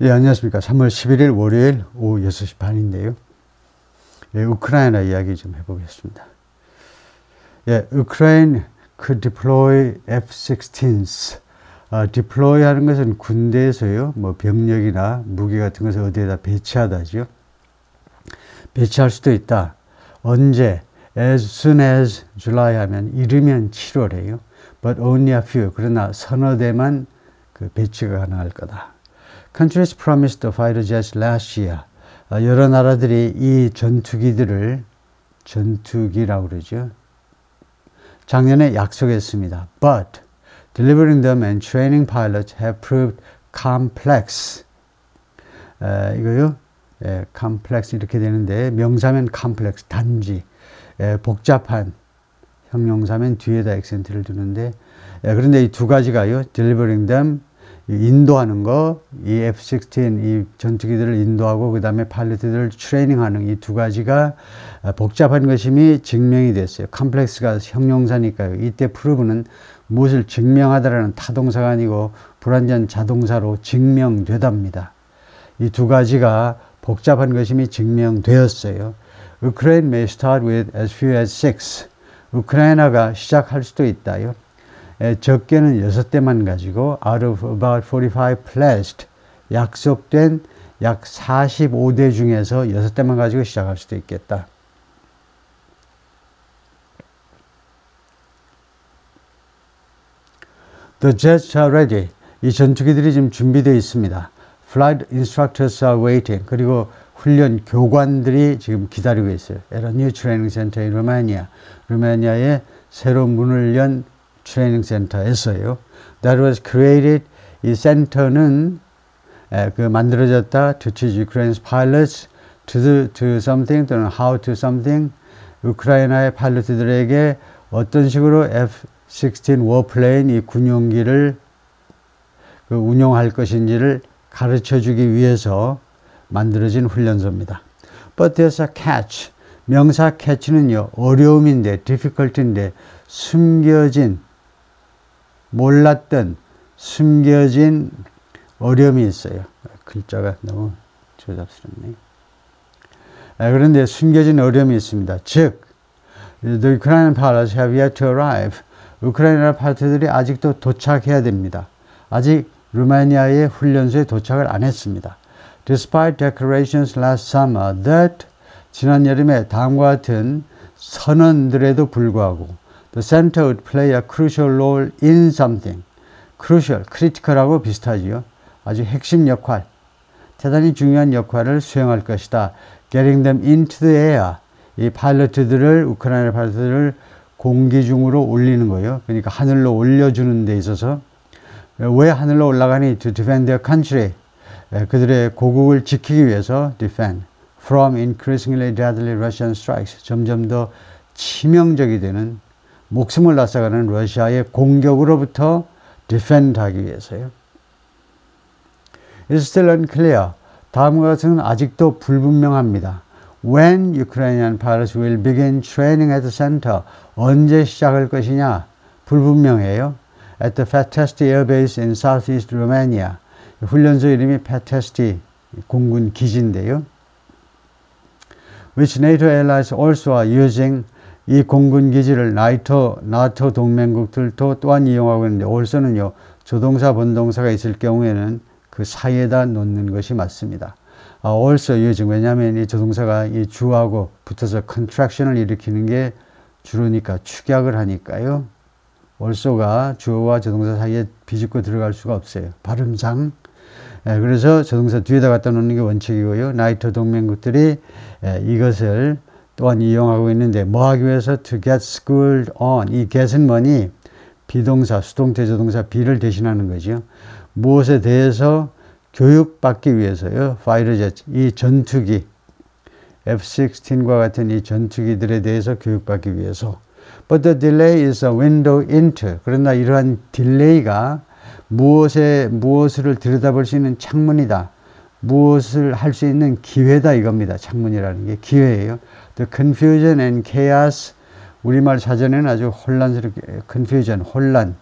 예, 안녕하십니까. 3월 11일 월요일 오후 6시 반인데요. 예, 우크라이나 이야기 좀 해보겠습니다. 예, Ukraine could deploy F-16s. deploy 하는 것은 군대에서요, 뭐 병력이나 무기 같은 것을 어디에다 배치하다죠. 배치할 수도 있다. 언제? As soon as July 하면 이르면 7월에요. But only a few. 그러나 서너 대만 그 배치가 가능할 거다. Countries promised the fighter jets last year. 여러 나라들이 이 전투기들을 전투기라고 그러죠. 작년에 약속했습니다. But delivering them and training pilots have proved complex. 이거요. complex 이렇게 되는데 명사면 complex 단지 복잡한 형용사면 뒤에다 액센트를 두는데 그런데 이 두 가지가요. delivering them 인도하는 거, 이 F-16 이 전투기들을 인도하고 그 다음에 파일럿들을 트레이닝하는 이 두 가지가 복잡한 것임이 증명이 됐어요. 컴플렉스가 형용사니까요. 이때 프루브는 무엇을 증명하다라는 타동사가 아니고 불완전 자동사로 증명되답니다. 이 두 가지가 복잡한 것임이 증명되었어요. Ukraine may start with as few as 6. 우크라이나가 시작할 수도 있다요. 적게는 6대만 가지고 out of about 45 pledged 약속된 약 45대 중에서 6대만 가지고 시작할 수도 있겠다. The jets are ready. 이 전투기들이 지금 준비되어 있습니다. Flight instructors are waiting. 그리고 훈련 교관들이 지금 기다리고 있어요. At a new training center in Romania. 루마니아에 새로 문을 연 트레이닝 센터에서요. That was created. 이 센터는 만들어졌다. To teach Ukraine's pilots to do something 또는 how to something. 우크라이나의 파일럿들에게 어떤 식으로 F-16 워플레인 이 군용기를 운용할 것인지를 가르쳐주기 위해서 만들어진 훈련소입니다. But there's a catch. 명사 catch는요. 어려움인데, difficulty인데 숨겨진 몰랐던 숨겨진 어려움이 있어요. 글자가 너무 조잡스럽네요. 그런데 숨겨진 어려움이 있습니다. 즉, the Ukrainian pilots have yet to arrive. 우크라이나 파일럿들이 아직도 도착해야 됩니다. 아직 루마니아의 훈련소에 도착을 안 했습니다. Despite declarations last summer that 지난 여름에 다음과 같은 선언들에도 불구하고 The center would play a crucial role in something. crucial, critical하고 비슷하지요. 아주 핵심 역할, 대단히 중요한 역할을 수행할 것이다. Getting them into the air. 이 파일럿들을, 우크라이나 파일럿들을 공기 중으로 올리는 거예요. 그러니까 하늘로 올려주는 데 있어서 왜 하늘로 올라가니? To defend their country. 그들의 고국을 지키기 위해서 defend. From increasingly deadly Russian strikes. 점점 더 치명적이 되는 목숨을 앗아가는 러시아의 공격으로부터 defend 하기 위해서요. It's still unclear. 다음과 같은 아직도 불분명합니다. When Ukrainian pilots will begin training at the center. 언제 시작할 것이냐? 불분명해요. At the Fatesti Air Base in Southeast Romania. 훈련소 이름이 Fatesti 공군 기지인데요. Which NATO allies also are using. 이 공군 기지를 나토 동맹국들도 또한 이용하고 있는데 also는요. 조동사 본동사가 있을 경우에는 그 사이에다 놓는 것이 맞습니다. also using. 왜냐하면 이 조동사가 이 주하고 붙어서 contraction을 일으키는 게 주로니까 축약을 하니까요. also가 주어와 조동사 사이에 비집고 들어갈 수가 없어요. 발음상. 그래서 조동사 뒤에다 갖다 놓는 게 원칙이고요. 나토 동맹국들이 이것을 또한 이용하고 있는데 뭐 하기 위해서? To get schooled on. 이 get은 뭐니? 비동사, 수동태 조동사 be를 대신하는 거죠. 무엇에 대해서 교육받기 위해서요. Fighter jets. 이 전투기 F-16과 같은 이 전투기들에 대해서 교육받기 위해서. But the delay is a window into. 그러나 이러한 딜레이가 무엇을 들여다볼 수 있는 창문이다. 무엇을 할 수 있는 기회다 이겁니다. 창문이라는 게 기회예요. The confusion and chaos. 우리말 사전에는 아주 혼란스럽게 confusion, 혼란,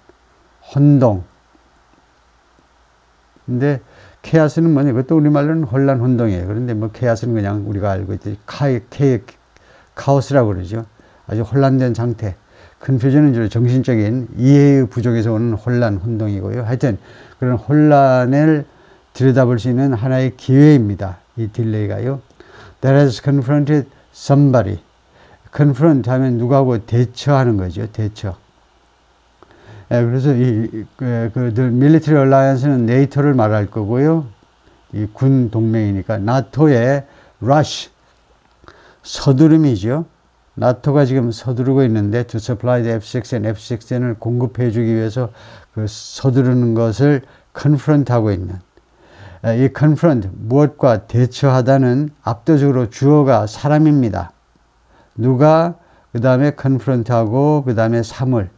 혼동. 근데 케아스는 뭐냐? 그것도 우리말로는 혼란, 혼동이에요. 그런데 뭐 케아스는 그냥 우리가 알고 있듯이 카오스라고 그러죠. 아주 혼란된 상태. 컨퓨전은 주로 정신적인 이해의 부족에서 오는 혼란, 혼동이고요. 하여튼 그런 혼란을 들여다볼 수 있는 하나의 기회입니다. 이 딜레이가요. That has confronted somebody. confront 하면 누구하고 대처하는 거죠. 대처. 그래서 military alliance는 네이토를 말할 거고요. 이 군 동맹이니까 나토의 rush, 서두름이죠. 나토가 지금 서두르고 있는데 to supply the F-16 F-16을 공급해 주기 위해서 그 서두르는 것을 confront하고 있는 이 confront, 무엇과 대처하다는 압도적으로 주어가 사람입니다. 누가 그 다음에 confront하고 그 다음에 사물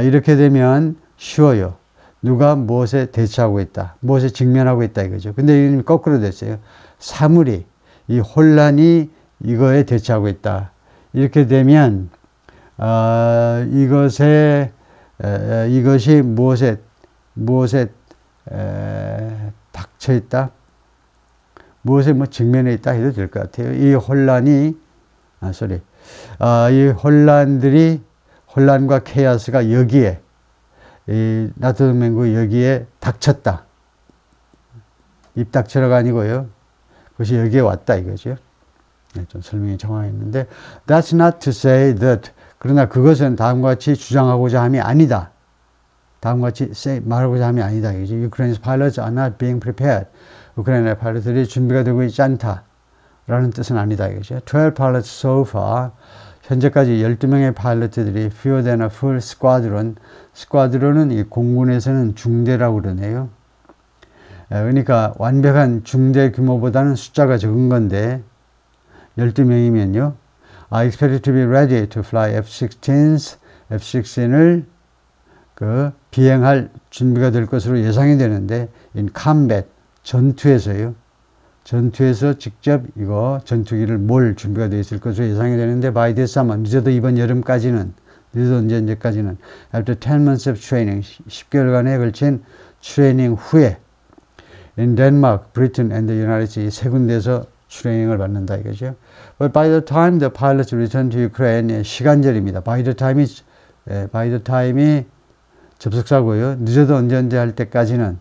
이렇게 되면 쉬워요. 누가 무엇에 대처하고 있다. 무엇에 직면하고 있다 이거죠. 근데 이게 거꾸로 됐어요. 사물이 이 혼란이 이거에 대처하고 있다. 이렇게 되면 이것이 무엇에 닥쳐 있다. 무엇에 뭐 직면해 있다 해도 될 것 같아요. 이 혼란이 이 혼란과 케아스가 여기에 이 나토 동맹국 여기에 닥쳤다. 입 닥쳐라가 아니고요. 그것이 여기에 왔다 이거죠. 네, 좀 설명이 정확했는데 That's not to say that 그러나 그것은 다음과 같이 주장하고자 함이 아니다. 다음과 같이 말하고자 함이 아니다. 이거죠. Ukraine's pilots are not being prepared. 우크라이나 파일럿들이 준비가 되고 있지 않다. 라는 뜻은 아니다. 이거죠. 12 pilots so far. 현재까지 12명의 파일럿들이 fewer than a full squadron. 스쿼드론은 이 공군에서는 중대라고 그러네요. 그러니까 완벽한 중대 규모보다는 숫자가 적은 건데 12명이면요. I expect to be ready to fly F-16s. F-16을 비행할 준비가 될 것으로 예상이 되는데 in combat, 전투에서요. 전투에서 직접 이거 전투기를 몰 준비가 되어 있을 것으로 예상이 되는데 by this summer, 늦어도 이번 여름까지는 늦어도 언제까지는 after 10 months of training, 10개월간에 걸친 트레이닝 후에 in Denmark, Britain and the United States 세 군데에서 트레이닝을 받는다 이거죠. But by the time the pilots return to Ukraine, 시간절입니다. by the time이 접속사고요. 늦어도 언제 할 때까지는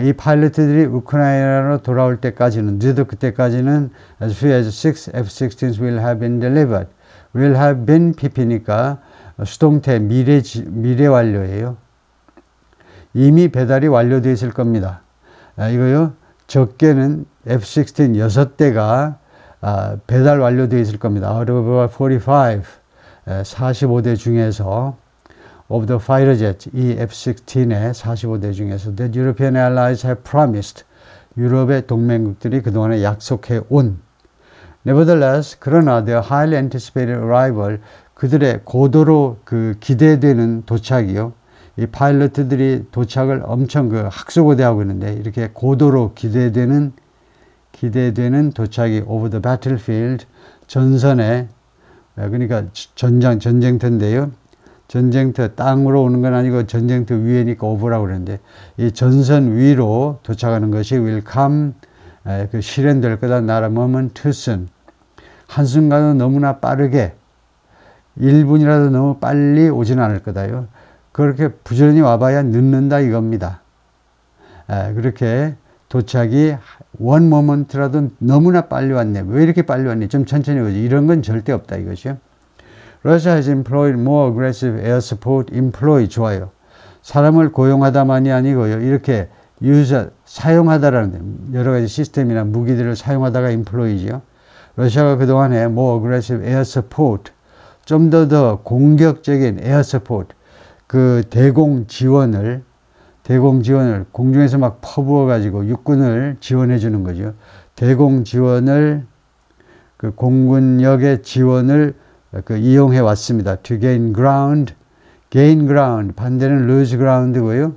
이 파일럿들이 우크라이나로 돌아올 때까지는 늦어도 그때까지는 as few as 6 F-16s will have been delivered. will have been PP니까 수동태 미래 완료예요. 이미 배달이 완료되어 있을 겁니다. 이거요. 적게는 F-16 6대가 배달 완료되어 있을 겁니다. out of 45, 45대 중에서 of the fighter jet, 이 F-16의 45대 중에서 that European allies have promised, 유럽의 동맹국들이 그동안에 약속해 온. Nevertheless, 그러나 their highly anticipated arrival, 그들의 고도로 기대되는 도착이요. 이 파일럿들이 도착을 엄청 학수고대하고 있는데 이렇게 고도로 기대되는 도착이 over the battlefield, 전선에, 그러니까 전쟁터인데요. 전쟁터 땅으로 오는 건 아니고 전쟁터 위에니까 over라고 그러는데 이 전선 위로 도착하는 것이 will come, 실현될 거다. not a moment too soon. 한순간은 너무나 빠르게 1분이라도 너무 빨리 오진 않을 거다요. 그렇게 부지런히 와봐야 늦는다 이겁니다. 그렇게 도착이 one moment라도 너무나 빨리 왔네. 왜 이렇게 빨리 왔니? 좀 천천히 오지. 이런 건 절대 없다 이거죠. Russia has employed more aggressive air support. employ 좋아요. 사람을 고용하다만이 아니고요. 이렇게 사용하다라는 여러 가지 시스템이나 무기들을 사용하다가 employ죠. 러시아가 그동안에 more aggressive air support, 좀 더 공격적인 air support, 대공 지원을 공중에서 막 퍼부어 가지고 육군을 지원해 주는 거죠. 대공 지원을 공군력의 지원을 이용해 왔습니다. To gain ground, 반대는 lose ground고요.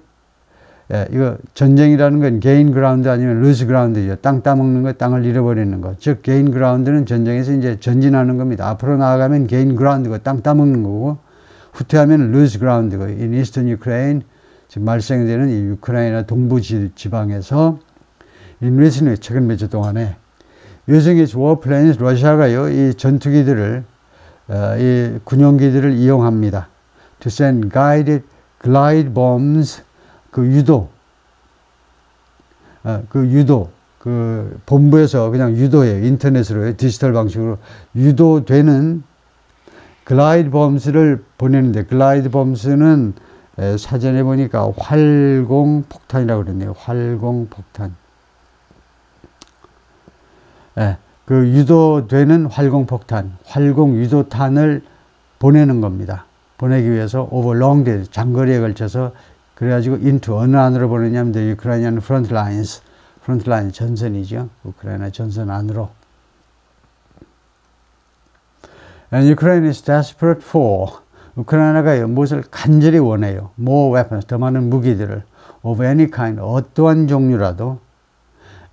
이거 전쟁이라는 건 gain ground 아니면 lose ground죠. 땅 따먹는 거, 땅을 잃어버리는 거. 즉 gain ground는 전쟁에서 이제 전진하는 겁니다. 앞으로 나아가면 gain ground고 땅 따먹는 거고, 후퇴하면 lose ground고. In eastern Ukraine, 지금 발생되는 이 우크라이나 동부 지방에서 in recent 최근 몇 주 동안에 using its warplanes 러시아가요 이 전투기들을 이 군용기들을 이용합니다. to send guided glide bombs 그 유도 그 본부에서 그냥 유도해요. 인터넷으로 디지털 방식으로 유도되는 글라이드 범스를 보내는데 글라이드 범스는 사전에 보니까 활공 폭탄이라고 그랬네요. 활공 폭탄. 그 유도되는 활공 폭탄, 활공 유도탄을 보내는 겁니다. 보내기 위해서 over long days, 장거리에 걸쳐서 그래가지고 into 어느 안으로 보내냐면 the Ukrainian front lines, 프론트라인 전선이죠. 우크라이나 전선 안으로. And Ukraine is desperate for 우크라이나가 무엇을 간절히 원해요. More weapons, 더 많은 무기들을 of any kind, 어떠한 종류라도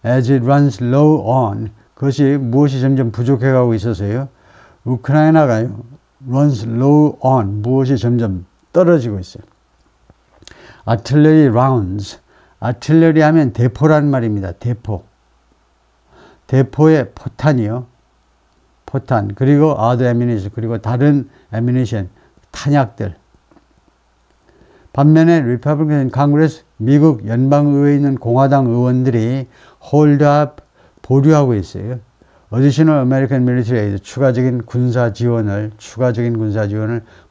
as it runs low on 그것이 무엇이 점점 부족해가고 있어서요. 우크라이나가 runs low on 무엇이 점점 떨어지고 있어요. Artillery rounds 아틀레리 하면 대포란 말입니다. 대포. 대포의 포탄이요. 포탄. 그리고 other ammunition. 그리고 다른 ammunition. 탄약들. 반면에 Republican Congress, 미국 연방의회에 있는 공화당 의원들이 hold up, 보류하고 있어요. Additional American Military Aid, 추가적인 군사 지원을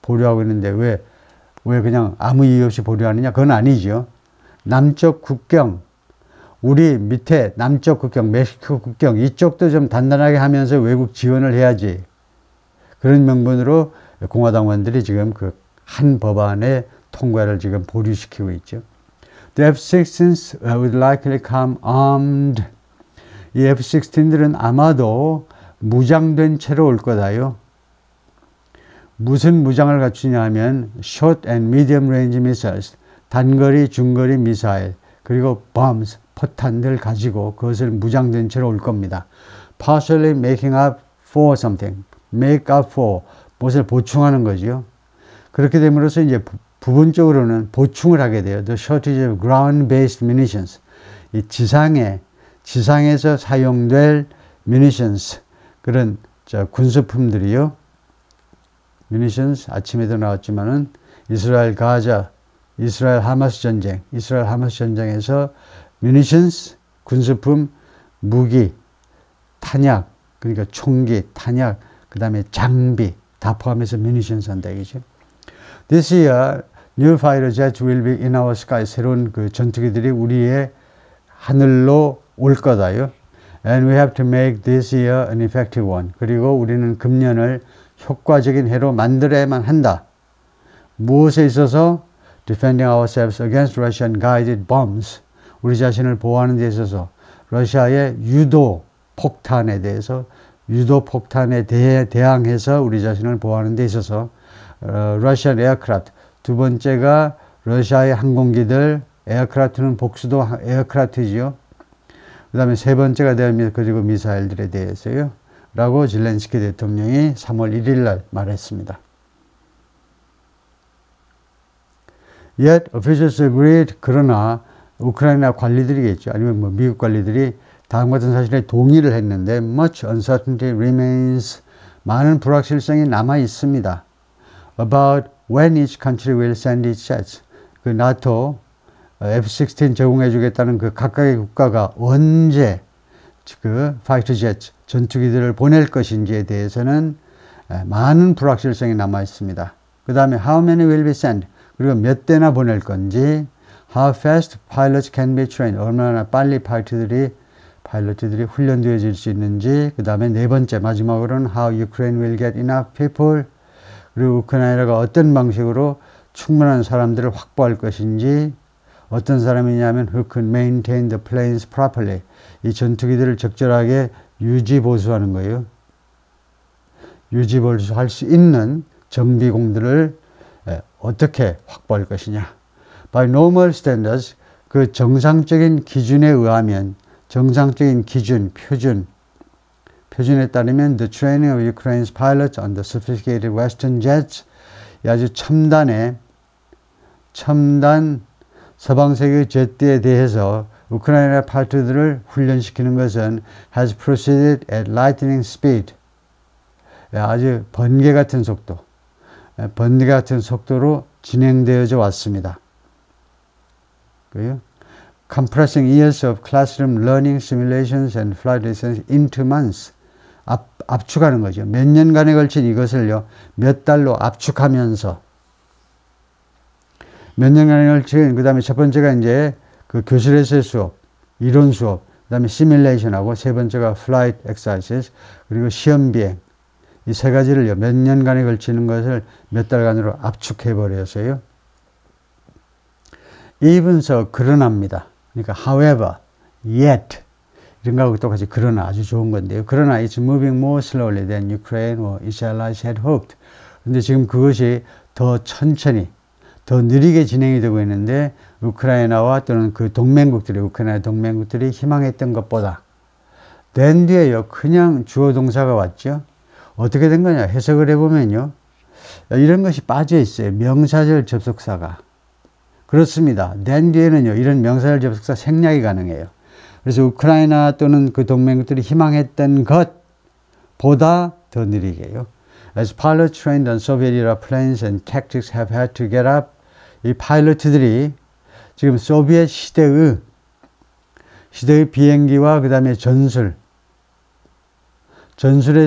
보류하고 있는데 왜 그냥 아무 이유 없이 보류하느냐? 그건 아니죠. 남쪽 국경, 우리 밑에 남쪽 국경, 멕시코 국경 이쪽도 좀 단단하게 하면서 외국 지원을 해야지. 그런 명분으로 공화당 의원들이 지금 그 한 법안의 통과를 지금 보류시키고 있죠. The F-16s would likely come armed. 이 F-16들은 아마도 무장된 채로 올 거다요. 무슨 무장을 갖추냐 하면 short and medium range missiles, 단거리, 중거리 미사일, 그리고 bombs, 포탄들 가지고 그것을 무장된 채로 올 겁니다. Partially making up for something, make up for, 무엇을 보충하는 거죠. 그렇게 됨으로써 이제 부분적으로는 보충을 하게 돼요. The shortage of ground-based munitions, 이 지상에서 사용될 munitions, 그런 군수품들이요. munitions 아침에도 나왔지만은 이스라엘 하마스 전쟁에서 munitions, 군수품, 무기, 탄약, 그러니까 총기, 탄약, 그 다음에 장비 다 포함해서 munitions 한다 이거죠. This year, new fighter jets will be in our sky. 새로운 그 전투기들이 우리의 하늘로 올 거다요. And we have to make this year an effective one. 그리고 우리는 금년을 효과적인 해로 만들어야만 한다. 무엇에 있어서? Defending ourselves against Russian guided bombs. 우리 자신을 보호하는 데 있어서 러시아의 유도 폭탄에 대항해서 우리 자신을 보호하는 데 있어서 Russian aircraft. 두 번째가 러시아의 항공기들, 에어크라프트는 복수도 에어크라프트지요. 그 다음에 세 번째가 되면 그리고 미사일들에 대해서요. 라고 젤렌스키 대통령이 3월 1일 날 말했습니다. Yet officials agreed. 그러나 우크라이나 관리들이겠죠. 아니면 뭐 미국 관리들이 다음과 같은 사실에 동의를 했는데 much uncertainty remains. 많은 불확실성이 남아 있습니다. About when each country will send its jets. 그 나토 F-16 제공해 주겠다는 그 각각의 국가가 언제 그 파이터 제트 전투기들을 보낼 것인지에 대해서는 많은 불확실성이 남아 있습니다. 그 다음에 how many will be sent. 그리고 몇 대나 보낼 건지, how fast pilots can be trained. 얼마나 빨리 파일럿들이 훈련되어질 수 있는지. 그 다음에 네 번째 마지막으로는 how Ukraine will get enough people. 그리고 우크라이나가 어떤 방식으로 충분한 사람들을 확보할 것인지. 어떤 사람이냐면 who can maintain the planes properly. 이 전투기들을 적절하게 유지 보수하는 거예요. 유지 보수할 수 있는 정비공들을 어떻게 확보할 것이냐. By normal standards, 그 정상적인 기준에 의하면, 정상적인 기준, 표준에 따르면 the training of Ukraine's pilots on the sophisticated Western jets, 아주 첨단 서방 세계 제트에 대해서 우크라이나 파일럿들을 훈련시키는 것은 has proceeded at lightning speed. 아주 번개 같은 속도로 진행되어져 왔습니다. Compressing years of classroom learning simulations and flight lessons into months. 압축하는 거죠. 몇 년간에 걸친 이것을요, 몇 달로 압축하면서 몇 년간에 걸친, 그 다음에 첫 번째가 이제 그 교실에서의 수업, 이론 수업, 그 다음에 시뮬레이션하고 세 번째가 flight exercises, 그리고 시험 비행. 이 세 가지를요, 몇 년간에 걸치는 것을 몇 달간으로 압축해버려서요. even서 그러나입니다. 그러니까 however, yet 이런 거하고 똑같이 그러나 아주 좋은 건데요. 그러나 it's moving more slowly than Ukraine or its allies had hoped. 근데 지금 그것이 더 천천히, 더 느리게 진행이 되고 있는데 우크라이나와 또는 그 우크라이나 동맹국들이 희망했던 것보다 된 뒤에요. 그냥 주어 동사가 왔죠. 어떻게 된 거냐 해석을 해보면요. 이런 것이 빠져 있어요. 명사절 접속사가. 그렇습니다. 된 뒤에는요. 이런 명사절 접속사 생략이 가능해요. 그래서 우크라이나 또는 그 동맹국들이 희망했던 것보다 더 느리게요. As pilots trained on Soviet era planes and tactics have had to get up. 이 파일럿들이 지금 소비에트 시대의 비행기와 그 다음에 전술에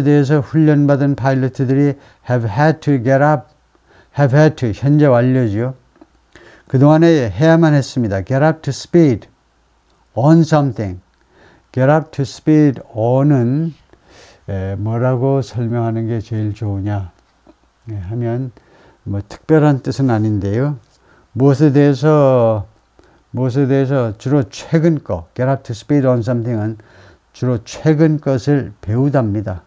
대해서 훈련받은 파일럿들이 have had to get up. have had to, 현재 완료죠. 그동안에 해야만 했습니다. get up to speed on something. get up to speed on은 뭐라고 설명하는 게 제일 좋으냐 하면 뭐 특별한 뜻은 아닌데요. 무엇에 대해서 주로 최근 거, get up to speed on something은 주로 최근 것을 배우답니다.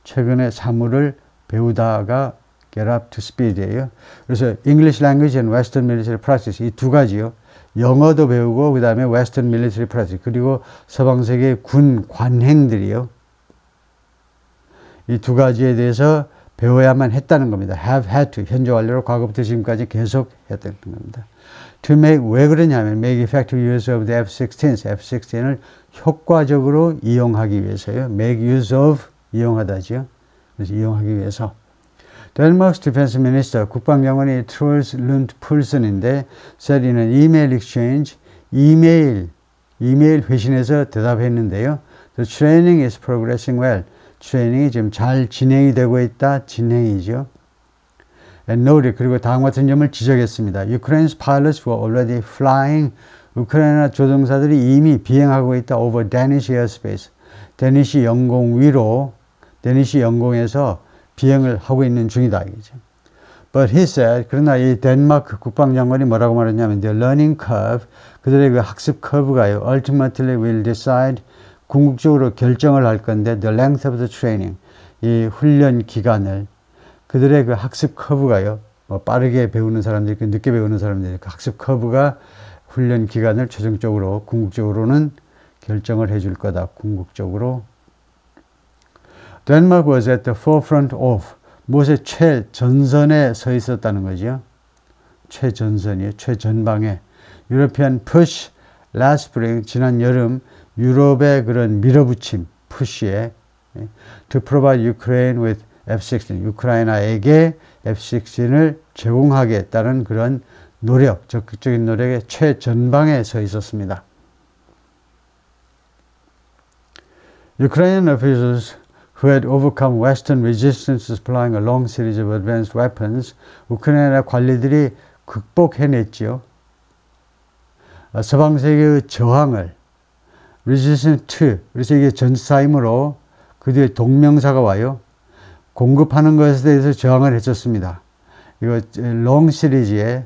최근의 사물을 배우다가 get up to speed이에요. 그래서 English language and Western military practice 이 두 가지요. 영어도 배우고 그 다음에 Western military practice 그리고 서방세계 군 관행들이요. 이 두 가지에 대해서 배워야만 했다는 겁니다. have had to 현재 완료로 과거부터 지금까지 계속 했다는 겁니다. To make 왜 그러냐면 make effective use of the F-16을 효과적으로 이용하기 위해서요. make use of 이용하다죠. 그래서 이용하기 위해서. 덴마크's defense minister 국방장관이 트롤스 룬트 풀슨인데 said in an email exchange 이메일 회신에서 대답했는데요. The training is progressing well. 트레이닝이 지금 잘 진행이 되고 있다. 진행이죠. And noted 그리고 다음 같은 점을 지적했습니다. Ukraine's pilots were already flying. 우크라이나 조종사들이 이미 비행하고 있다. Over Danish airspace. 데니시 영공 위로 데니시 영공에서 비행을 하고 있는 중이다. 이거죠. But he said 그러나 이 덴마크 국방장관이 뭐라고 말했냐면 the learning curve 그들의 그 학습 커브가요. Ultimately will decide 궁극적으로 결정을 할 건데 the length of the training 이 훈련 기간을 그들의 그 학습 커브가요. 뭐 빠르게 배우는 사람들 있고 늦게 배우는 사람들 있고 학습 커브가 훈련 기간을 최종적으로 궁극적으로는 결정을 해줄 거다. 궁극적으로 Denmark was at the forefront of 무엇의 최전선에 서 있었다는 거죠. 최전선이에요. 최전방에 European push last spring 지난 여름 유럽의 그런 밀어붙임, 푸시에 to provide Ukraine with F-16, 우크라이나에게 F-16을 제공하겠다는 그런 노력, 적극적인 노력의 최전방에 서 있었습니다. Ukrainian officials who had overcome Western resistance supplying a long series of advanced weapons, 우크라이나 관리들이 극복해냈지요. 서방 세계의 저항을 resistance to 그래서 이게 전사이므로 그 뒤에 동명사가 와요. 공급하는 것에 대해서 저항을 했었습니다. 이거 롱 시리즈의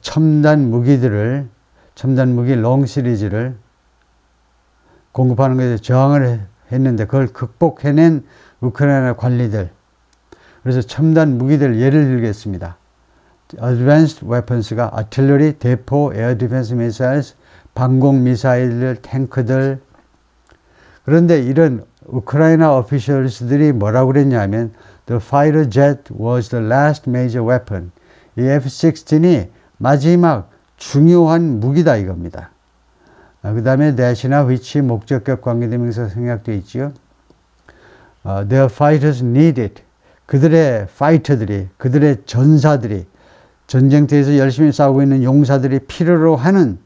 첨단 무기 롱 시리즈를 공급하는 것에 저항을 했는데 그걸 극복해낸 우크라이나 관리들. 그래서 첨단 무기들 예를 들겠습니다. Advanced weapons가 artillery, 대포, air defense missiles, 방공 미사일들, 탱크들. 그런데 이런 우크라이나 오피셜스들이 뭐라고 그랬냐면 The fighter jet was the last major weapon. 이 F-16이 마지막 중요한 무기다 이겁니다. 그 다음에 that이나 which 목적격 관계대명사 생략되어 있지요. Their fighters need it. 그들의 파이터들이, 그들의 전사들이, 전쟁터에서 열심히 싸우고 있는 용사들이 필요로 하는,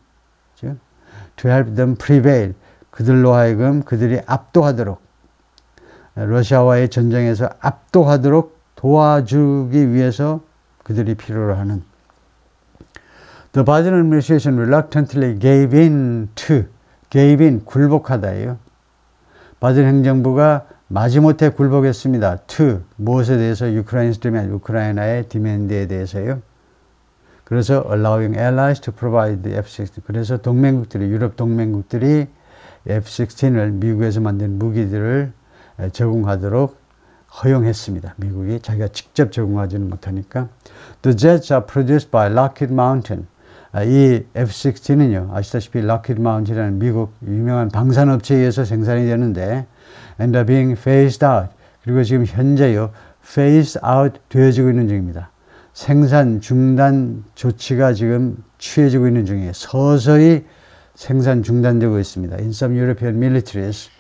to help them prevail. 그들로 하여금 그들이 압도하도록, 러시아와의 전쟁에서 압도하도록 도와주기 위해서 그들이 필요로 하는. The Biden administration reluctantly gave in, 굴복하다예요. 바이든 행정부가 마지못해 굴복했습니다. to, 무엇에 대해서? Ukraine's demand, 우크라이나의 디맨드에 대해서요. 그래서 allowing allies to provide the F-16. 그래서 동맹국들이, 유럽 동맹국들이 F-16을 미국에서 만든 무기들을 제공하도록 허용했습니다. 미국이 자기가 직접 제공하지는 못하니까. The jets are produced by Lockheed Martin. 이 F-16은요, 아시다시피 Lockheed Martin이라는 미국 유명한 방산업체에 의해서 생산이 되는데, and are being phased out. 그리고 지금 현재요, phased out 되어지고 있는 중입니다. 생산 중단 조치가 지금 취해지고 있는 중이에요. 서서히 생산 중단되고 있습니다. In some European militaries,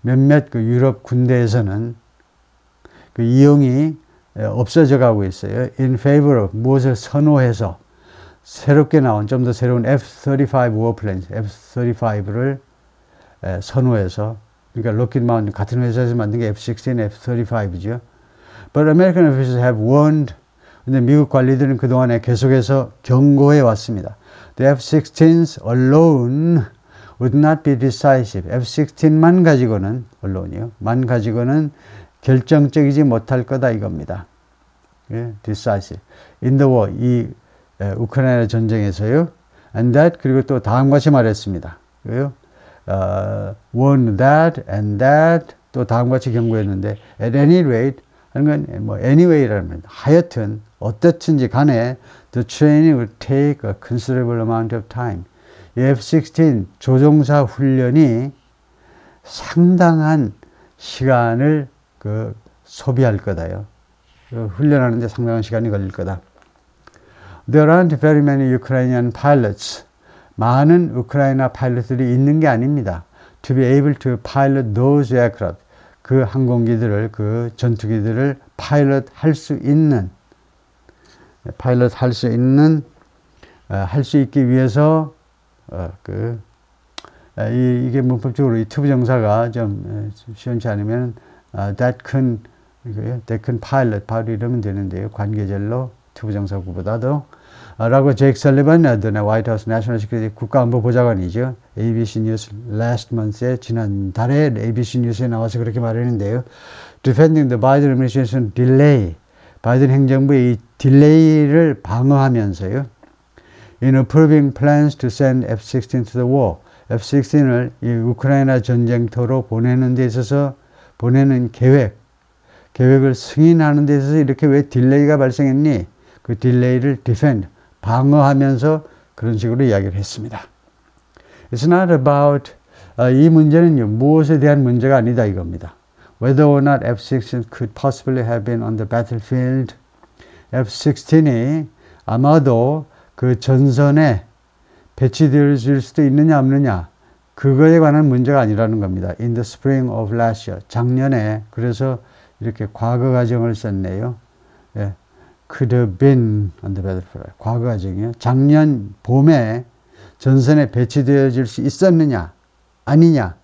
몇몇 그 유럽 군대에서는 그 이용이 없어져 가고 있어요. In favor of, 무엇을 선호해서 새롭게 나온, 좀 더 새로운 F-35 warplanes, F-35를 선호해서, 그러니까 로키드 마운틴 같은 회사에서 만든 게 F-16, F-35죠. But American officials have warned. 근데 미국 관리들은 그동안에 계속해서 경고해 왔습니다. The F-16s alone would not be decisive. F-16만 가지고는, alone이요, 만 가지고는 결정적이지 못할 거다 이겁니다. 예, decisive. In the war, 이 우크라이나 전쟁에서요. And that, 그리고 또 다음과 같이 말했습니다. 그래요? warn that and that, 또 다음과 같이 경고했는데, at any rate, 하는 건 뭐 anyway라는 말. 하여튼 어떻든지 간에 the training will take a considerable amount of time. 이 F-16 조종사 훈련이 상당한 시간을 소비할 거다요. 훈련하는데 상당한 시간이 걸릴 거다. There aren't very many Ukrainian pilots. 많은 우크라이나 파일럿들이 있는 게 아닙니다. To be able to pilot those aircraft. 그 항공기들을, 그 전투기들을 파일럿 할 수 있는, 할 수 있기 위해서, 이게 문법적으로 이 투부 정사가 좀 시원치 않으면, that can pilot, 바로 이러면 되는데요. 관계절로 투부 정사구보다도. 라고 제이크 설리번, 화이트하우스 내셔널 시큐리티 국가안보보좌관이죠. ABC 뉴스 last month에 지난달에 ABC 뉴스에 나와서 그렇게 말했는데요. Defending the Biden administration delay, 바이든 행정부의 이 딜레이를 방어하면서요. In approving plans to send F-16 to the war, F-16을 이 우크라이나 전쟁터로 보내는 데 있어서 보내는 계획을 승인하는 데 있어서 이렇게 왜 딜레이가 발생했니? 그 딜레이를 defend, 방어하면서 그런 식으로 이야기를 했습니다. It's not about, 이 문제는요, 무엇에 대한 문제가 아니다 이겁니다. Whether or not F-16 could possibly have been on the battlefield. F-16이 아마도 그 전선에 배치되어질 수도 있느냐 없느냐, 그거에 관한 문제가 아니라는 겁니다. In the spring of last year. 작년에, 그래서 이렇게 과거 가정을 썼네요. 예. Could have been on the battlefield. 과거 가정이요. 작년 봄에 전선에 배치되어질 수 있었느냐, 아니냐.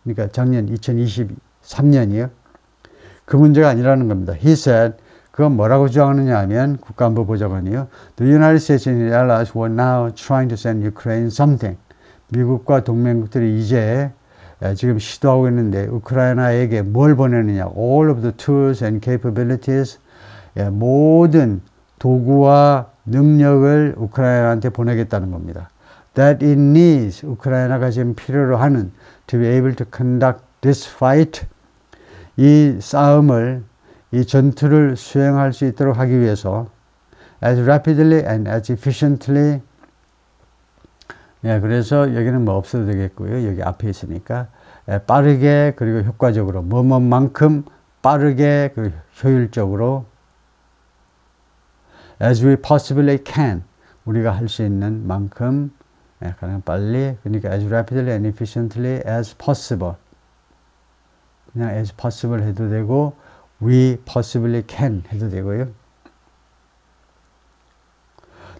그러니까 작년 2023년이요. 그 문제가 아니라는 겁니다. He said, 그건 뭐라고 주장하느냐 하면 국가안보보좌관이요. The United States and its allies were now trying to send Ukraine something. 미국과 동맹국들이 이제 지금 시도하고 있는데 우크라이나에게 뭘 보내느냐. All of the tools and capabilities. 모든 도구와 능력을 우크라이나한테 보내겠다는 겁니다. That it needs, 우크라이나가 지금 필요로 하는 to be able to conduct this fight, 이 싸움을, 이 전투를 수행할 수 있도록 하기 위해서 as rapidly and as efficiently. 그래서 여기는 뭐 없어도 되겠고요. 여기 앞에 있으니까 빠르게 그리고 효과적으로 뭐뭐만큼 빠르게 그 효율적으로 as we possibly can, 우리가 할 수 있는 만큼 가장 빨리, 그러니까 as rapidly and efficiently as possible. 그냥 as possible 해도 되고 we possibly can 해도 되고요.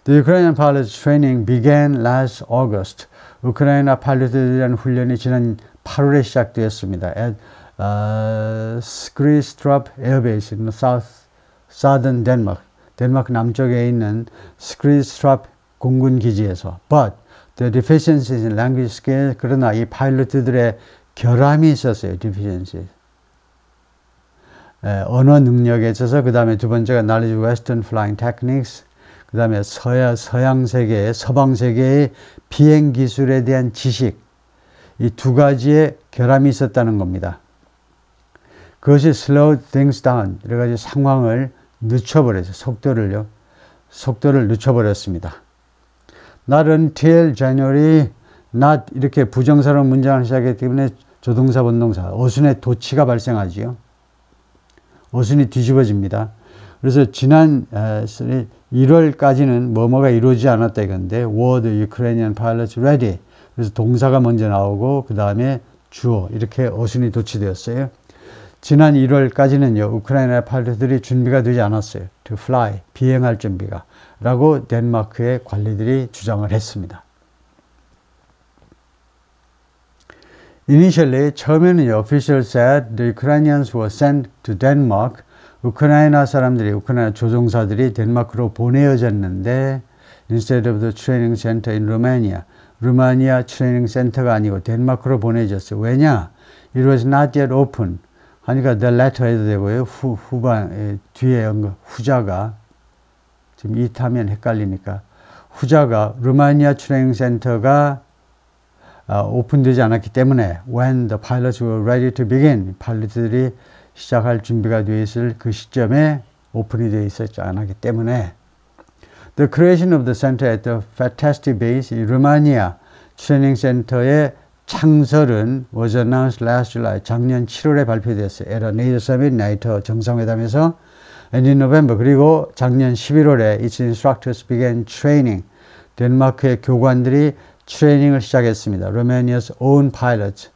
The Ukrainian pilots training began last August. 우크라이나 파일럿들에 대한 훈련이 지난 8월에 시작되었습니다. At Skristrup Air Base in southern Denmark. 덴마크 남쪽에 있는 Skristrup 공군 기지에서. But the deficiencies in language skills, 그러나 이 파일럿들의 결함이 있었어요. deficiencies. 언어 능력에 있어서, 그 다음에 두 번째가 knowledge of Western flying techniques, 그 다음에 서양 세계의, 서방 세계의 비행 기술에 대한 지식, 이 두 가지의 결함이 있었다는 겁니다. 그것이 slowed things down, 여러 가지 상황을 늦춰버렸어요. 속도를 늦춰버렸습니다. Not until January, not 이렇게 부정사로 문장을 시작했기 때문에 조동사, 본동사, 어순의 도치가 발생하지요. 어순이 뒤집어집니다. 그래서 지난 1월까지는 뭐뭐가 이루어지지 않았다 이건데 were the Ukrainian pilots ready? 그래서 동사가 먼저 나오고 그 다음에 주어 이렇게 어순이 도치되었어요. 지난 1월까지는요. 우크라이나 파일럿들이 준비가 되지 않았어요. to fly, 비행할 준비가 라고 덴마크의 관리들이 주장을 했습니다. Initially, 처음에는요. officials said the Ukrainians were sent to Denmark. 우크라이나 조종사들이 덴마크로 보내어졌는데 instead of the training center in Romania. 루마니아 트레이닝 센터가 아니고 덴마크로 보내졌어요. 왜냐? It was not yet open. 하니까 the latter 해도 되고요. 뒤에 후자가 지금 이타면 헷갈리니까 후자가 루마니아 트레이닝 센터가 오픈되지 않았기 때문에 when the pilots were ready to begin, 파일럿들이 시작할 준비가 되어 있을 그 시점에 오픈이 되어 있었지 않았기 때문에 The creation of the center at the Fatasti base, 이 루마니아 트레이닝 센터의 창설은 was announced last July, 작년 7월에 발표됐어요. At a NATO summit, 나토 정상회담에서 and in November, 그리고 작년 11월에 its instructors began training, 덴마크의 교관들이 트레이닝을 시작했습니다. Romania's own pilots,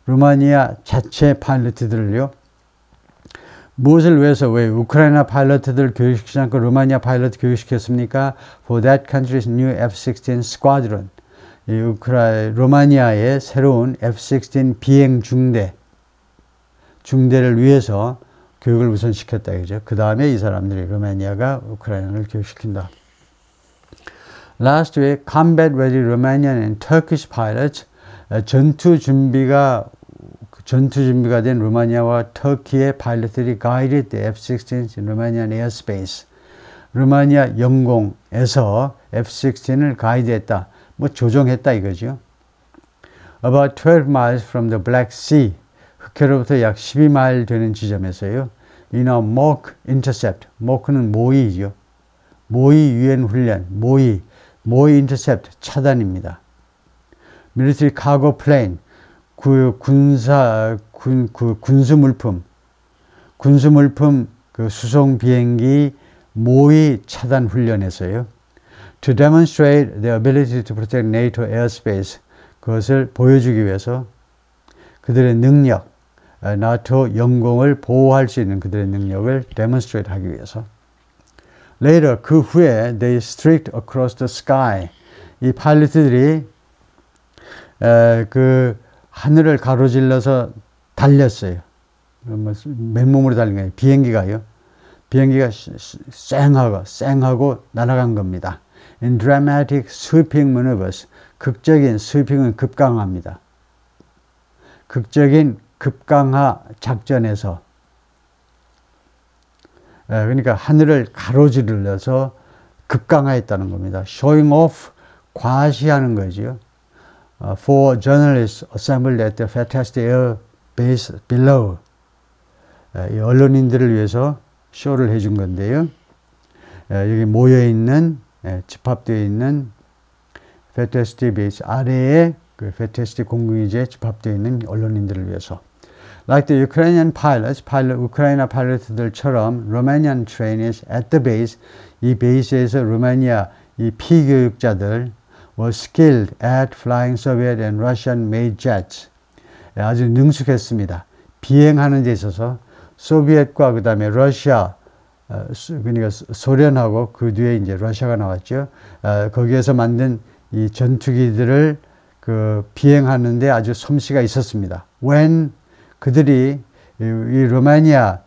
루마니아 자체 파일럿들을요. 무엇을 위해서, 왜 우크라이나 파일럿들 교육시키지 않고 루마니아 파일럿 교육시켰습니까? For that country's new F-16 squadron. 이 루마니아의 새로운 F-16 비행 중대를 위해서 교육을 우선 시켰다 이거죠. 그 다음에 이 사람들이 루마니아가 우크라이나를 교육시킨다. Last week, combat ready Romanian and Turkish pilots, 전투 준비가 된 루마니아와 터키의 파일럿들이 guided the F-16 in Romanian airspace. 루마니아 영공에서 F-16을 가이드했다. 조종했다 이거죠. About 12 miles from the Black Sea, 흑해로부터 약 12마일 되는 지점에서요. In a mock intercept, mock는 모의죠. 모의 유엔 훈련, 모의 intercept 차단입니다. Military cargo plane, 군수물품 수송 비행기 모의 차단 훈련에서요. To demonstrate the ability to protect NATO airspace, 그것을 보여주기 위해서 그들의 능력, 나토 영공을 보호할 수 있는 그들의 능력을 demonstrate 하기 위해서. Later, 그 후에 they streaked across the sky. 이 파일럿들이 그 하늘을 가로질러서 달렸어요. 맨몸으로 달린 거예요. 비행기가 쌩하고 날아간 겁니다. In dramatic sweeping maneuvers, 극적인 스위핑은 급강하입니다. 극적인 급강하 작전에서 그러니까 하늘을 가로질러서 급강하했다는 겁니다. Showing off, 과시하는 거죠. For journalists assembled at the Fatasti Air Base below. 이 언론인들을 위해서 쇼를 해준 건데요. 여기 모여있는, 집합되어 있는 Fatasti Base 아래에 그 Fatasti 공군기지에 집합되어 있는 언론인들을 위해서. Like the Ukrainian pilots, 우크라이나 파일럿들처럼 Romanian trainees at the base, 이 베이스에서 루마니아 이 피교육자들 were skilled at flying Soviet and Russian made jets. 아주 능숙했습니다. 비행하는 데 있어서 소비엣과 그 다음에 러시아, 그러니까 소련하고 그 뒤에 이제 러시아가 나왔죠. 거기에서 만든 이 전투기들을 그 비행하는데 아주 솜씨가 있었습니다. When 그들이 이 로마니아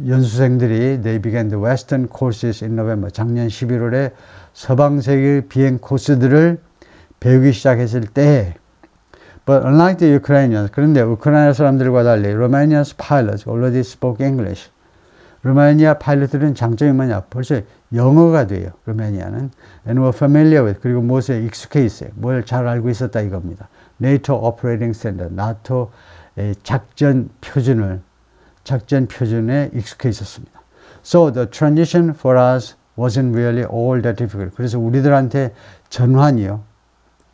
연수생들이 they began the western courses in November 작년 11월에 서방세계 비행 코스들을 배우기 시작했을 때 But unlike the Ukrainians, 그런데 우크라이나 사람들과 달리 Romania's pilots already spoke English. 루마니아 파일럿들은 장점이 뭐냐? 벌써 영어가 돼요. 루마니아는. And were familiar with, 그리고 무엇에 익숙해 있어요. 뭘 잘 알고 있었다 이겁니다. NATO Operating Standard, 나토의 작전 표준에 익숙해 있었습니다. So the transition for us wasn't really all that difficult. 그래서 우리들한테 전환이요.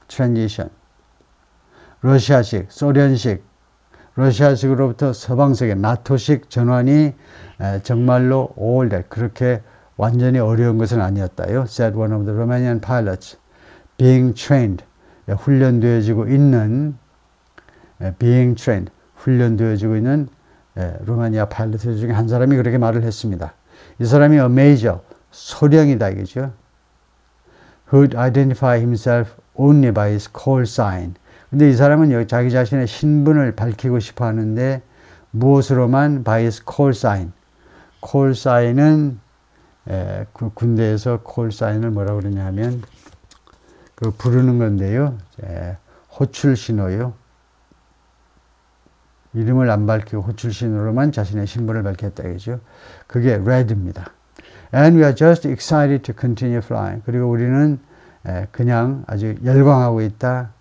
transition. 러시아식, 소련식, 러시아식으로부터 서방식의 나토식 전환이 정말로 all that 그렇게 완전히 어려운 것은 아니었다요. said one of the Romanian pilots being trained 훈련되어지고 있는 루마니아 파일럿 중에 한 사람이 그렇게 말을 했습니다. 이 사람이 a major 소령이다 이거죠. Who'd identify himself only by his call sign. 근데 이 사람은 자기 자신의 신분을 밝히고 싶어 하는데 무엇으로만 by his call sign. call sign은 그 군대에서 call sign을 뭐라고 그러냐면 그 부르는 건데요. 호출 신호요. 이름을 안 밝히고 호출 신호로만 자신의 신분을 밝혔다 이거죠. 그게 red입니다. And we are just excited to continue flying. 그리고 우리는 그냥 아주 열광하고 있다.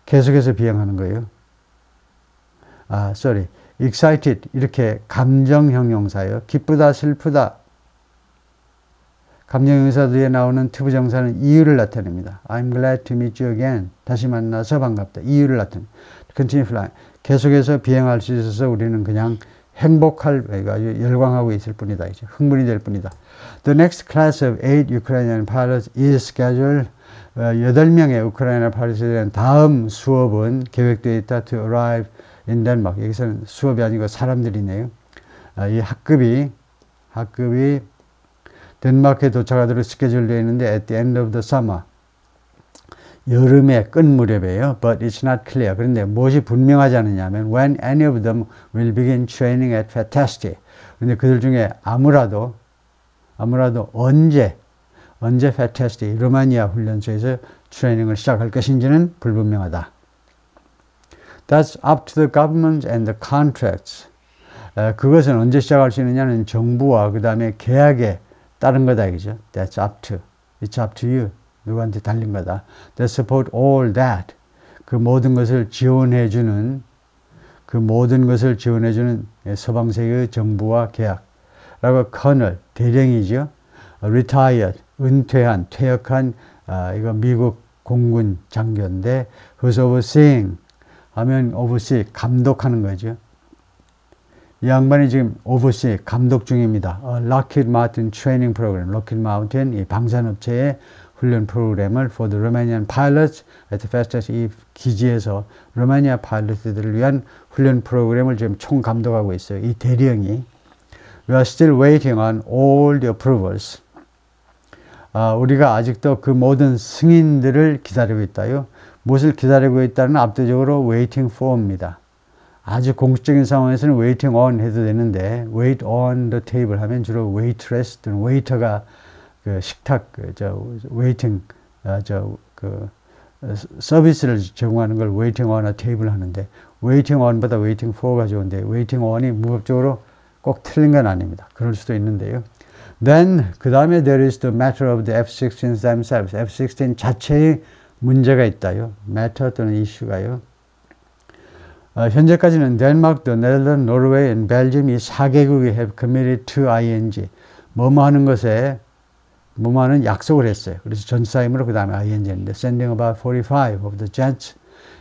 계속해서 비행하는 거예요. excited 이렇게 감정 형용사예요. 기쁘다, 슬프다. 감정 형용사 뒤에 나오는 투부정사는 이유를 나타냅니다. I'm glad to meet you again. 다시 만나서 반갑다. 이유를 나타냅니다. Continue flying. 계속해서 비행할 수 있어서 우리는 그냥 아주 열광하고 있을 뿐이다. 이제 흥분이 될 뿐이다. The next class of 8 Ukrainian pilots is scheduled 8명의 우크라이나 파일럿에 대한 다음 수업은 계획되어 있다. To arrive in Denmark. 여기서는 수업이 아니고 사람들이네요. 이 학급이 덴마크에 도착하도록 스케줄되어 있는데 at the end of the summer. 여름의 끝 무렵이에요. But it's not clear. 그런데 무엇이 분명하지 않느냐면 when any of them will begin training at Fetasti. 그런데 그들 중에 아무라도 언제 Fetasti 루마니아 훈련소에서 트레이닝을 시작할 것인지는 불분명하다. That's up to the government and the contracts. 그것은 언제 시작할 수 있느냐는 정부와 그 다음에 계약에 따른 거다 이거죠. That's up to. It's up to you. 누구한테 달린 거다. That support all that. 그 모든 것을 지원해주는 서방세계의 정부와 계약라고 커널 대령이죠. Retired 은퇴한 퇴역한 이거 미국 공군 장교인데 who's overseeing 하면 oversee 감독하는 거죠. 이 양반이 지금 oversee 감독 중입니다. Lockheed Martin training program. Lockheed Martin 이 방산업체의 훈련 프로그램을 for the Romanian pilots at the Fetasti 이 기지에서 루마니아 파일럿들을 위한 훈련 프로그램을 지금 총 감독하고 있어요. 이 대령이 We are still waiting on all the approvals. 우리가 아직도 그 모든 승인들을 기다리고 있다요. 무엇을 기다리고 있다는 압도적으로 waiting for입니다. 아주 공식적인 상황에서는 waiting on 해도 되는데 wait on the table 하면 주로 waitress 또는 waiter가 그 식탁 waiting 서비스를 제공하는 걸 waiting on a table 하는데 waiting on보다 waiting for가 좋은데 waiting on이 문법적으로 꼭 틀린 건 아닙니다. 그럴 수도 있는데요. Then 그 다음에 there is the matter of the F-16s themselves. F-16 자체의 문제가 있다요. matter 또는 issue가요. 현재까지는 덴마크, 네덜란드, 노르웨이, and 벨지움 이 4개국이 have committed to ing. 뭐뭐하는 약속을 했어요. 그래서 전사임으로 그 다음에 ing인데 sending about 45 of the jets.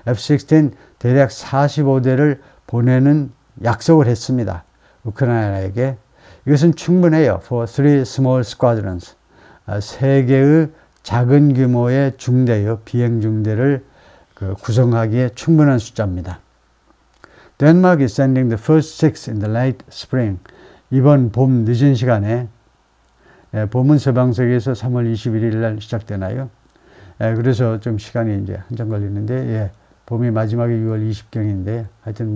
F-16 대략 45대를 보내는 약속을 했습니다. 우크라이나에게. 이것은 충분해요. For 3 small squadrons. 3개의 작은 규모의 중대요, 비행 중대를 구성하기에 충분한 숫자입니다. Denmark is sending the first 6 in the late spring. 이번 봄 늦은 시간에, 봄은 서방석에서 3월 21일 날 시작되나요? 그래서 좀 시간이 이제 한참 걸리는데, 봄이 마지막에 6월 20경인데, 하여튼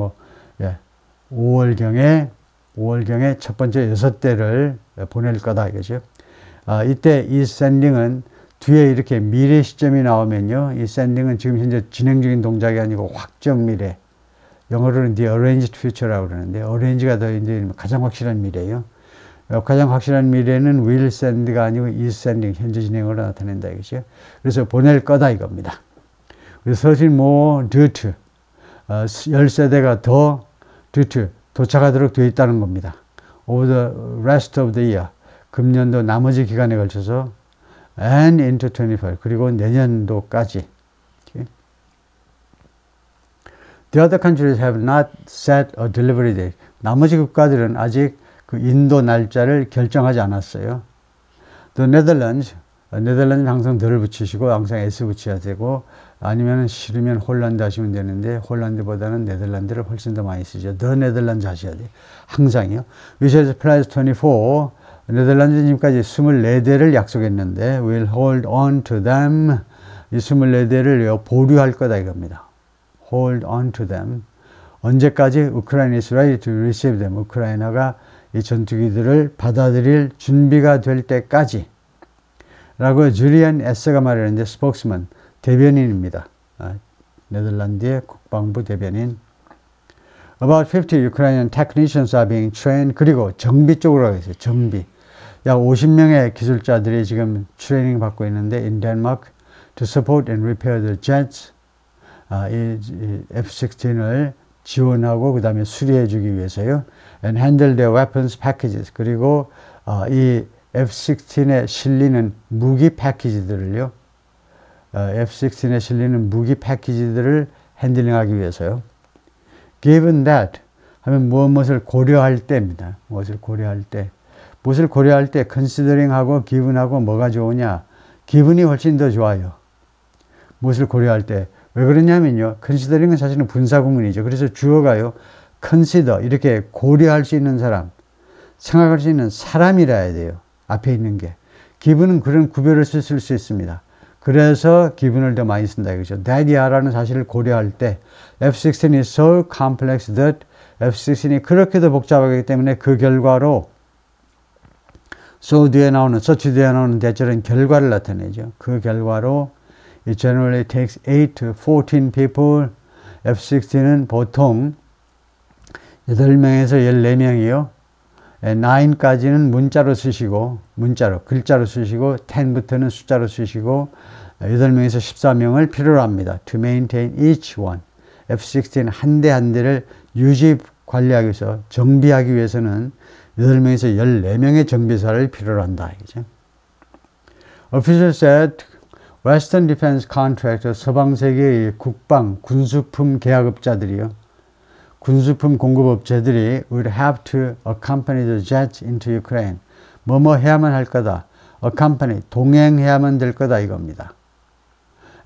5월경에 첫 번째 6대를 보낼 거다, 이거죠. 이때 이 샌딩은 뒤에 이렇게 미래 시점이 나오면요, 이 샌딩은 지금 현재 진행 중인 동작이 아니고 확정 미래. 영어로는 the arranged future라고 그러는데, arrange가 더 이제 가장 확실한 미래예요. 가장 확실한 미래는 will send가 아니고 is sending, 현재 진행으로 나타낸다, 이거죠. 그래서 보낼 거다, 이겁니다. 그래서 13 more due to, 10세대가 더 due to, 도착하도록 되어 있다는 겁니다. over the rest of the year, 금년도 나머지 기간에 걸쳐서 and into 25, 그리고 내년도까지. Okay. The other countries have not set a delivery date. 나머지 국가들은 아직 그 인도 날짜를 결정하지 않았어요. The Netherlands, 네덜란드 항상 덜을 붙이시고 항상 S 붙여야 되고, 아니면 싫으면 홀란드 하시면 되는데 홀란드보다는 네덜란드를 훨씬 더 많이 쓰죠. The Netherlands 하셔야 돼요. 항상이요. Which has applied 24. 네덜란드 지금까지 24대를 약속했는데 will hold on to them. 이 24대를 보류할 거다 이겁니다. hold on to them. 언제까지? 우크라이나 is ready to receive them. 우크라이나가 이 전투기들을 받아들일 준비가 될 때까지 라고 줄리안 에스가 말하는데, 스포크스먼, 대변인입니다. 네덜란드의 국방부 대변인. About 50 Ukrainian technicians are being trained. 그리고 정비 쪽으로 가겠어요. 정비. 약 50명의 기술자들이 지금 트레이닝 받고 있는데 in Denmark to support and repair the jets. 이 F-16을 지원하고 그 다음에 수리해 주기 위해서요. And handle their weapons packages. 그리고 이 F-16에 실리는 무기 패키지들을요. F-16에 실리는 무기 패키지들을 핸들링하기 위해서요. Given that 하면 무엇을 고려할 때입니다. 무엇을 고려할 때. 무엇을 고려할 때 considering하고 given하고 뭐가 좋으냐. given이 훨씬 더 좋아요. 무엇을 고려할 때. 왜 그러냐면요. considering은 사실은 분사구문이죠. 그래서 주어가요. consider 이렇게 고려할 수 있는 사람, 생각할 수 있는 사람이라 해야 돼요. 앞에 있는 게. given은 그런 구별을 쓸 수 있습니다. 그래서 given을 더 많이 쓴다 이거죠. that이야라는 사실을 고려할 때 F-16 is so complex that F-16이 그렇게도 복잡하기 때문에 그 결과로 so 뒤에 나오는 such 뒤에 나오는 that처럼 결과를 나타내죠. 그 결과로 it generally takes 8 to 14 people. F-16은 보통 8명에서 14명이요. 9까지는 문자로 쓰시고, 글자로 쓰시고, 10부터는 숫자로 쓰시고, 8명에서 14명을 필요로 합니다. To maintain each one. F-16 한 대 한 대를 유지 관리하기 위해서, 정비하기 위해서는 8명에서 14명의 정비사를 필요로 한다. 이죠. Official said, Western defense contractors, 서방 세계의 국방, 군수품 계약업자들이요. 군수품 공급업체들이 would have to accompany the jets into Ukraine. 뭐뭐 해야만 할 거다. accompany, 동행해야만 될 거다 이겁니다.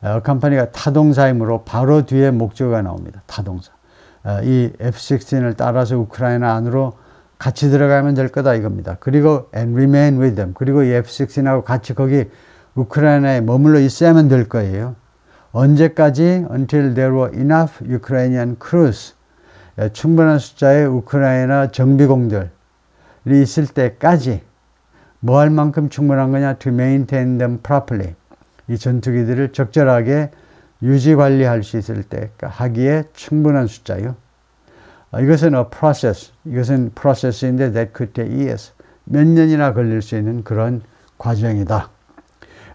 accompany가 타동사이므로 바로 뒤에 목적어가 나옵니다. 타동사. 이 F-16을 따라서 우크라이나 안으로 같이 들어가면 될 거다 이겁니다. 그리고 and remain with them. 그리고 이 F-16하고 같이 거기 우크라이나에 머물러 있어야만 될 거예요. 언제까지? Until there were enough Ukrainian crews. 충분한 숫자의 우크라이나 정비공들이 있을 때까지 뭐 할 만큼 충분한 거냐? To maintain them properly. 이 전투기들을 적절하게 유지 관리할 수 있을 때 하기에 충분한 숫자요. 이것은 a process. 이것은 process인데 that could take years. 몇 년이나 걸릴 수 있는 그런 과정이다.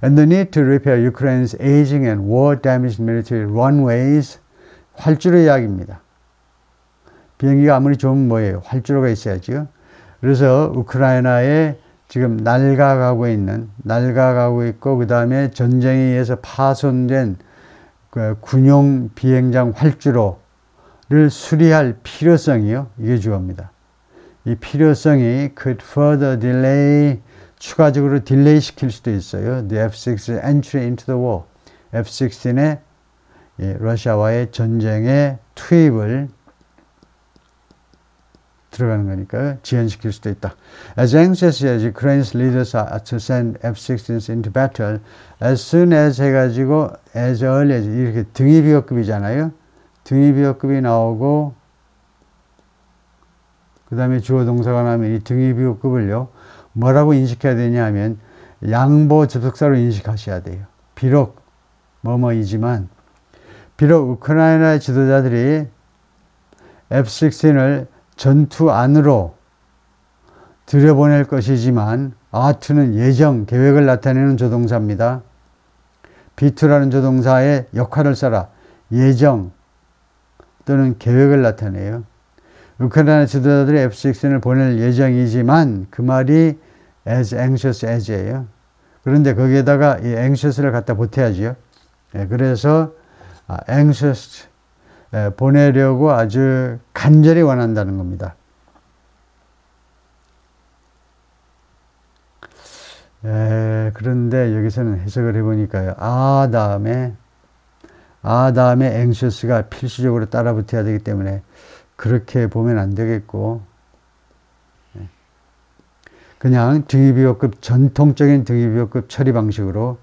And the need to repair Ukraine's aging and war-damaged military runways. 활주로 이야기입니다. 비행기가 아무리 좋으면 뭐예요? 활주로가 있어야죠. 그래서 우크라이나에 지금 낡아가고 있고 그 다음에 전쟁에 의해서 파손된 군용 비행장 활주로를 수리할 필요성이요. 이게 주어입니다. 이 필요성이 could further delay 추가적으로 딜레이 시킬 수도 있어요. The F-16 entry into the war. F-16의 러시아와의 전쟁에 투입을 들어가는 거니까 지연시킬 수도 있다. As anxious as Ukraine's leaders are to send F-16s into battle, as soon as 해가지고 as early as 이렇게 등위비어급이잖아요. 등위비어급이 나오고 그 다음에 주어 동사가 나오면 이 등위비어급을요. 뭐라고 인식해야 되냐 하면 양보 접속사로 인식하셔야 돼요. 비록 뭐뭐이지만 비록 우크라이나 지도자들이 F-16을 전투 안으로 들여보낼 것이지만 are2는 예정, 계획을 나타내는 조동사입니다. be2라는 조동사의 역할을 써라. 예정 또는 계획을 나타내요. 우크라이나 지도자들이 F-16을 보낼 예정이지만 그 말이 as anxious as예요. 그런데 거기에다가 이 anxious를 갖다 보태야지요. 그래서 anxious 보내려고 아주 간절히 원한다는 겁니다. 그런데 여기서는 해석을 해보니까요. 다음에 anxious가 필수적으로 따라 붙어야 되기 때문에 그렇게 보면 안 되겠고 그냥 등위비호급 전통적인 등위비호급 처리 방식으로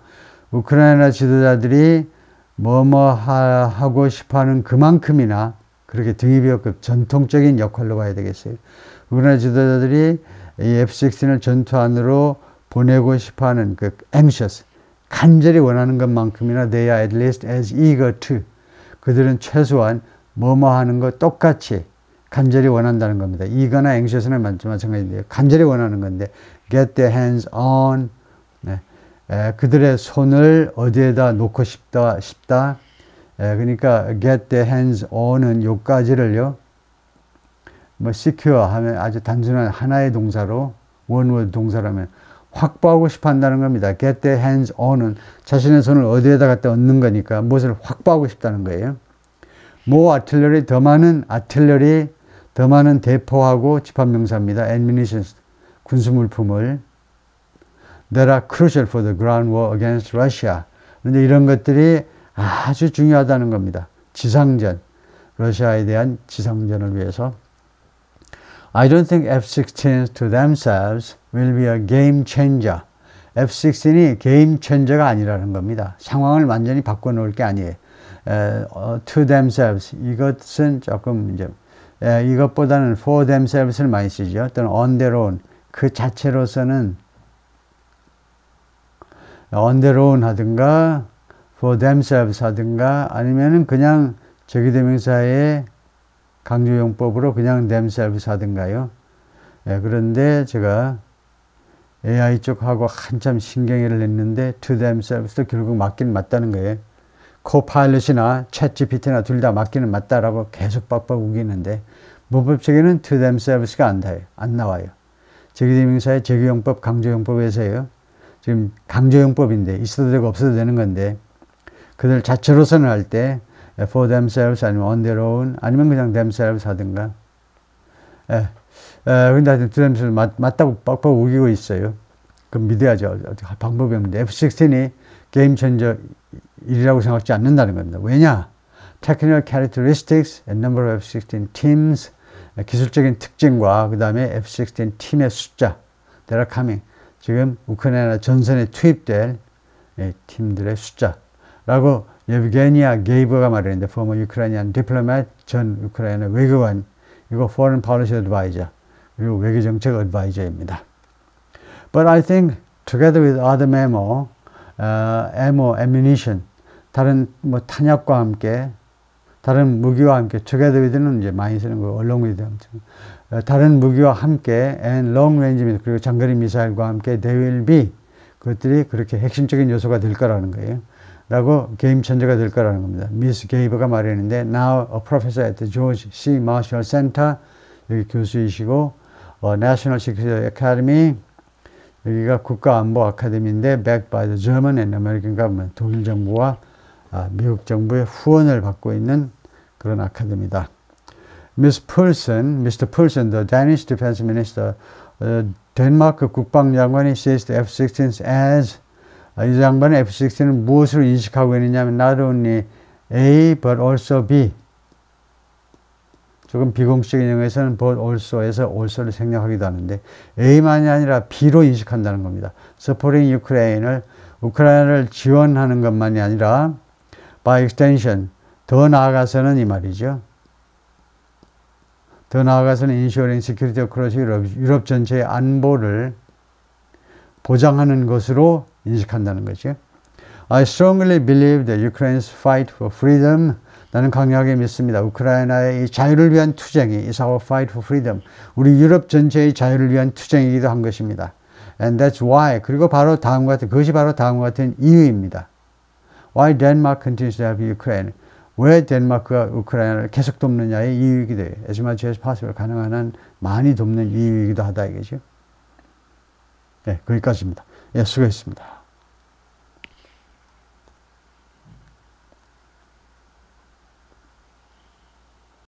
우크라이나 지도자들이 뭐뭐 하고 싶어하는 그만큼이나 그렇게 등위비호급 전통적인 역할로 봐야 되겠어요. 우크라이나 지도자들이 이 F-16을 전투 안으로 보내고 싶어하는 그 anxious 간절히 원하는 것만큼이나 they are at least as eager to 그들은 최소한 뭐뭐 하는 거 똑같이 간절히 원한다는 겁니다. eager나 anxious는 마찬가지인데요. 간절히 원하는 건데 get their hands on 그들의 손을 어디에다 놓고 싶다. 그러니까 get their hands on은 요까지를요. 뭐 secure 하면 아주 단순한 하나의 동사로 one word 동사라면 확보하고 싶어 한다는 겁니다. get their hands on은 자신의 손을 어디에다 갖다 얹는 거니까 무엇을 확보하고 싶다는 거예요. more artillery 더 많은 artillery 더 많은 대포하고 집합명사입니다. ammunitions 군수 물품을 that are crucial for the ground war against Russia. 그런데 이런 것들이 아주 중요하다는 겁니다. 지상전, 러시아에 대한 지상전을 위해서. I don't think F-16s to themselves will be a game changer. F-16이 game changer가 아니라는 겁니다. 상황을 완전히 바꿔놓을 게 아니에요. To themselves 이것은 조금 이제 이것보다는 for themselves를 많이 쓰죠. 또는 on their own 그 자체로서는 on their own 하든가 for themselves 하든가 아니면은 그냥 제기대명사의 강조용법으로 그냥 themselves 하든가요. 그런데 제가 AI 쪽하고 한참 신경을 냈는데 to themselves도 결국 맞긴 맞다는 거예요. 코파일럿이나 챗GPT나 둘 다 맞기는 맞다라고 계속 빡빡 우기는데 문법책에는 to themselves가 안 나와요. 제기대명사의 제기용법, 강조용법에서요. 지금 강조용법인데 있어도 되고 없어도 되는 건데 그들 자체로서는 할 때 for themselves 아니면 on their own 아니면 그냥 themselves 하든가 근데 하여튼 to themselves 맞다고 빡빡 우기고 있어요. 그럼 믿어야죠. 방법이 없는데 F-16이 게임 체인저 일이라고 생각하지 않는다는 겁니다. 왜냐? Technical characteristics and number of F-16 teams 기술적인 특징과 그 다음에 F-16 팀의 숫자 that are coming 지금 우크라이나 전선에 투입될 팀들의 숫자라고 예브게니아 게이버가 말했는데 former Ukrainian diplomat 전 우크라이나 외교관 이거 foreign policy advisor 그리고 외교정책 advisor입니다. But I think together with other ammo, ammunition 다른 뭐 탄약과 함께 다른 무기와 함께 together with는 이제 많이 쓰는 거 along with 다른 무기와 함께 and long range 그리고 장거리 미사일과 함께 they will be 그것들이 그렇게 핵심적인 요소가 될 거라는 거예요. 라고 게임 천재가 될 거라는 겁니다. 미스 게이버가 말했는데 now a professor at the George C. Marshall Center 여기 교수이시고 National Security Academy 여기가 국가안보 아카데미인데 backed by the German and American government 독일 정부와 미국 정부의 후원을 받고 있는 그런 아카데미다. Mr. Paulson, the Danish Defense Minister, 덴마크 국방장관이 says the F-16 as 이 장관은 F-16을 무엇으로 인식하고 있느냐면 not only A but also B 조금 비공식적인 영어에서는 but also에서 also를 생략하기도 하는데 A만이 아니라 B로 인식한다는 겁니다. supporting Ukraine을 우크라이나를 지원하는 것만이 아니라 by extension 더 나아가서는 이 말이죠. 더 나아가서는 ensuring security across 유럽 전체의 안보를 보장하는 것으로 인식한다는 거죠. I strongly believe that Ukraine's fight for freedom 나는 강력하게 믿습니다. 우크라이나의 이 자유를 위한 투쟁이 is our fight for freedom. 우리 유럽 전체의 자유를 위한 투쟁이기도 한 것입니다. And that's why 그리고 바로 다음과 같은 그것이 바로 다음과 같은 이유입니다. Why Denmark continues to help Ukraine. 왜 덴마크가 우크라이나를 계속 돕느냐의 이유이기도 해요. As much as possible 가능한 한 많이 돕는 이유이기도 하다 이거죠. 네, 거기까지입니다. 예, 수고했습니다.